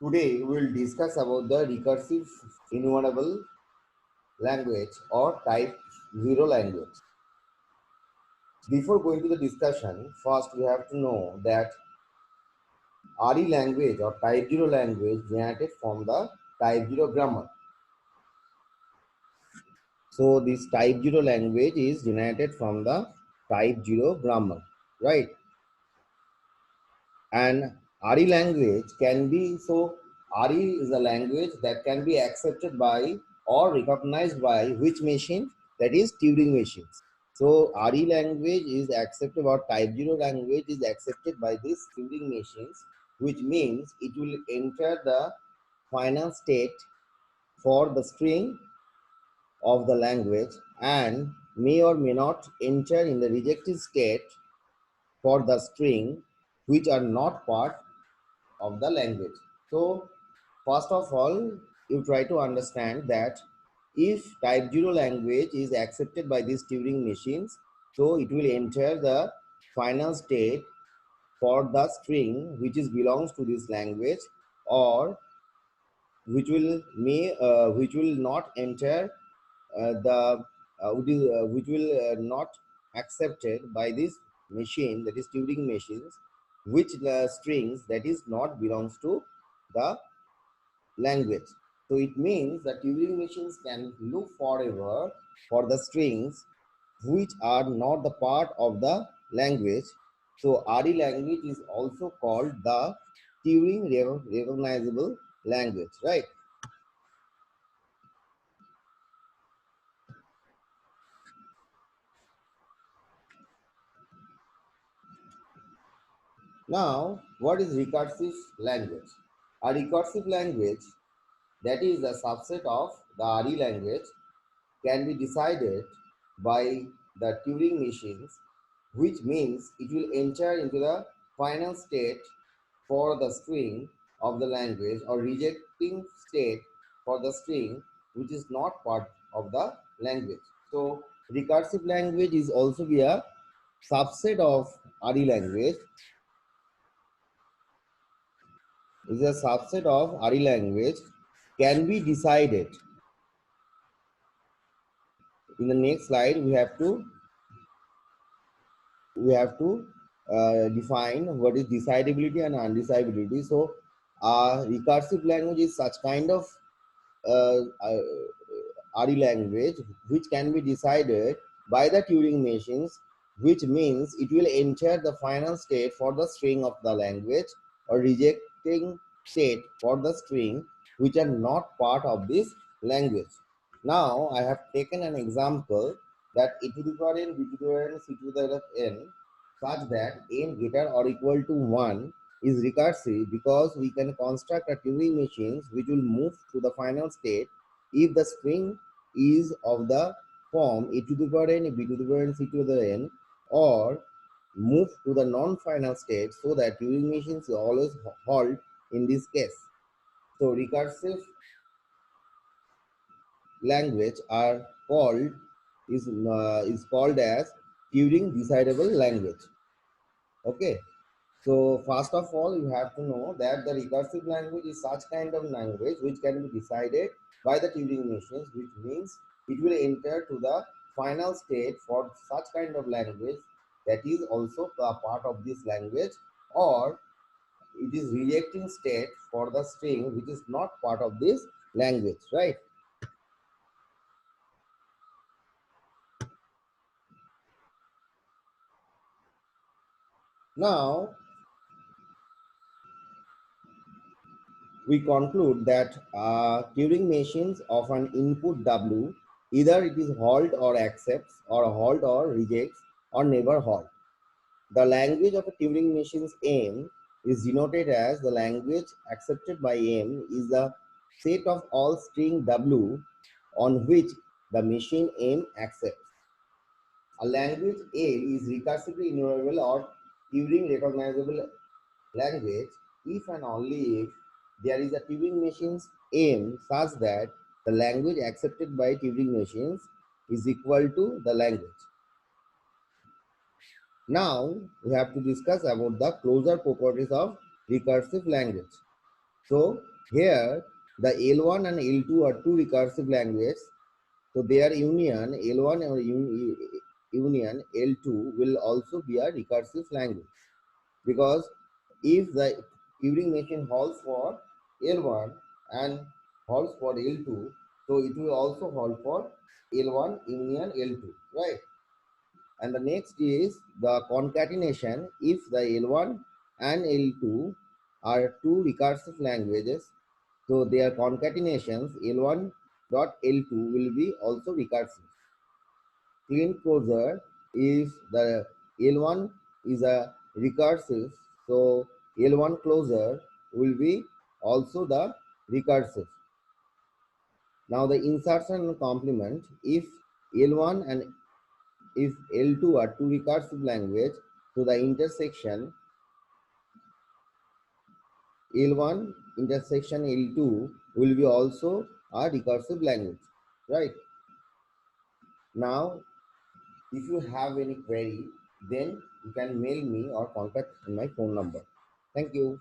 Today we will discuss about the recursive enumerable language or type 0 language. Before going to the discussion, first we have to know that RE language or type 0 language generated from the type 0 grammar. So this type 0 language is generated from the type 0 grammar, right? And RE language can be, so RE is a language that can be accepted by or recognized by which machine? That is Turing machines. So RE language is accepted, or type 0 language is accepted by these Turing machines, which means it will enter the final state for the string of the language and may or may not enter in the rejected state for the string which are not part of the language. So first of all, you try to understand that if type 0 language is accepted by these Turing machines, so it will enter the final state for the string which is belongs to this language, or which will not enter the which will not accepted by this machine, that is Turing machines, which strings that is not belongs to the language. So it means that Turing machines can look forever for the strings which are not the part of the language. So RE language is also called the Turing recognizable language, right? Now, what is recursive language? A recursive language, that is a subset of the RE language, can be decided by the Turing machines, which means it will enter into the final state for the string of the language or rejecting state for the string which is not part of the language. So recursive language is also be a subset of RE language, is a subset of RE language, can be decided. In the next slide, we have to define what is decidability and undecidability. So, recursive language is such kind of RE language which can be decided by the Turing machines, which means it will enter the final state for the string of the language or rejecting state for the string which are not part of this language. Now, I have taken an example that e to the power n, b to the power n, c to the power n, such that n greater or equal to 1 is recursive because we can construct a Turing machines which will move to the final state if the string is of the form a to the power n, b to the power n, c to the n, or move to the non-final state, so that Turing machines always halt in this case. So recursive language are called is called as Turing decidable language. Okay. So first of all, you have to know that the recursive language is such kind of language which can be decided by the Turing machines, which means it will enter to the final state for such kind of language that is also a part of this language, or it is rejecting state for the string which is not part of this language, right? Now we conclude that Turing machines of an input W, either it is halt or accepts, or halt or rejects, or never halt. The language of a Turing machine's M is denoted as the language accepted by M is the set of all string W on which the machine M accepts. A language A is recursively enumerable or Turing recognizable language if and only if there is a Turing machine's aim such that the language accepted by Turing machines is equal to the language. Now we have to discuss about the closure properties of recursive language. So here the L1 and L2 are two recursive languages. So their union L1 or union L2 will also be a recursive language, because if the Turing machine holds for L1 and holds for L2, so it will also hold for L1 union L2, right? And the next is the concatenation. If the L1 and L2 are two recursive languages, so their concatenations L1 dot L2 will be also recursive. Clean closure is the L1 is a recursive, so L1 closure will be also the recursive. Now the insertion and complement, if L1 and if L2 are two recursive language, so the intersection L1 intersection L2 will be also a recursive language, right? Now, if you have any query, then you can mail me or contact my phone number. Thank you.